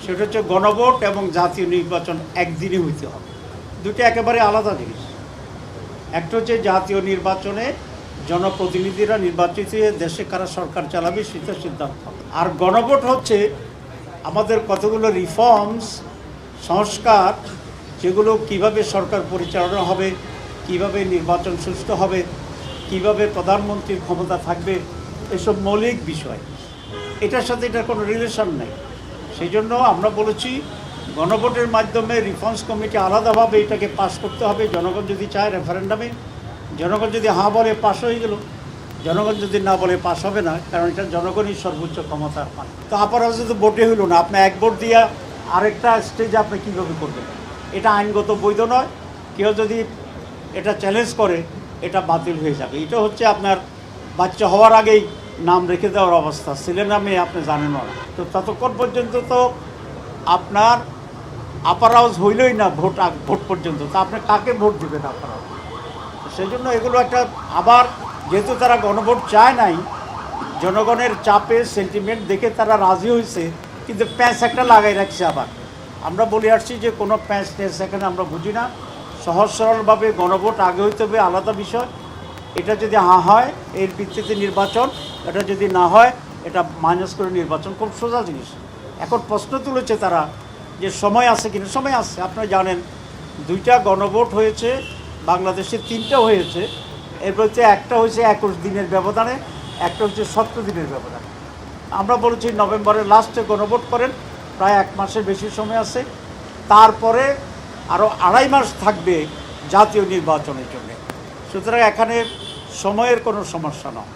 সেটা হচ্ছে গণভোট এবং জাতীয় নির্বাচন একদিনই হইতে হবে। দুটো একেবারে আলাদা জিনিস। একটা হচ্ছে জাতীয় নির্বাচনে জনপ্রতিনিধিরা নির্বাচিত হয়ে দেশে কারা সরকার চালাবে সেটা সিদ্ধান্ত হবে। আর গণভোট হচ্ছে আমাদের কতগুলো রিফর্মস, সংস্কার, যেগুলো কিভাবে সরকার পরিচালনা হবে, কিভাবে নির্বাচন সুষ্ঠু হবে, কিভাবে প্রধানমন্ত্রীর ক্ষমতা থাকবে, এসব মৌলিক বিষয়। এটার সাথে এটার কোনো রিলেশন নেই। সেই জন্য আমরা বলেছি গণভোটের মাধ্যমে রিফর্মস কমিটি আলাদাভাবে এটাকে পাস করতে হবে। জনগণ যদি চায় রেফারেন্ডামে, জনগণ যদি হাঁ বলে পাস হয়ে গেল, জনগণ যদি না বলে পাস হবে না, কারণ এটা জনগণই সর্বোচ্চ ক্ষমতার পান। তো আপনারা যদি ভোটে হইল না, আপনি এক ভোট দিয়ে আরেকটা স্টেজে আপনি কীভাবে করবেন? এটা আইনগত বৈধ নয়। কেউ যদি এটা চ্যালেঞ্জ করে এটা বাতিল হয়ে যাবে। এটা হচ্ছে আপনার বাচ্চা হওয়ার আগেই নাম রেখে দেওয়ার অবস্থা। ছেলে নামে আপনি জানেন না, তো ততক্ষণ পর্যন্ত তো আপনার আপার হাউস হইলই না ভোট পর্যন্ত, তো আপনি কাকে ভোট দেবেন আপার হাউস? সেই জন্য এগুলো একটা, আবার যেহেতু তারা গণভোট চায় নাই, জনগণের চাপে সেন্টিমেন্ট দেখে তারা রাজি হয়েছে, কিন্তু প্যাঁচ একটা লাগাই রাখছে। আবার আমরা বলে আসছি যে কোনো প্যাঁচ টেঁচ এখানে আমরা বুঝি না। সহজ সরলভাবে গণভোট আগে হইতে হবে, আলাদা বিষয়। এটা যদি হাঁ হয় এর ভিত্তিতে নির্বাচন, এটা যদি না হয় এটা মাইনাস করে নির্বাচন, খুব সোজা জিনিস। এখন প্রশ্ন তুলেছে তারা যে সময় আছে কিনা। সময় আছে, আপনারা জানেন 2টা গণভোট হয়েছে বাংলাদেশে, 3টা হয়েছে। এর মধ্যে একটা হয়েছে 21 দিনের ব্যবধানে, একটা হচ্ছে 17 দিনের ব্যবধানে। আমরা বলেছি নভেম্বরের লাস্টে গণভোট করেন, প্রায় 1 মাসের বেশি সময় আছে। তারপরে আরও 2.5 মাস থাকবে জাতীয় নির্বাচনের জন্য। সুতরাং এখানে সময়ের কোনো সমস্যা নয়।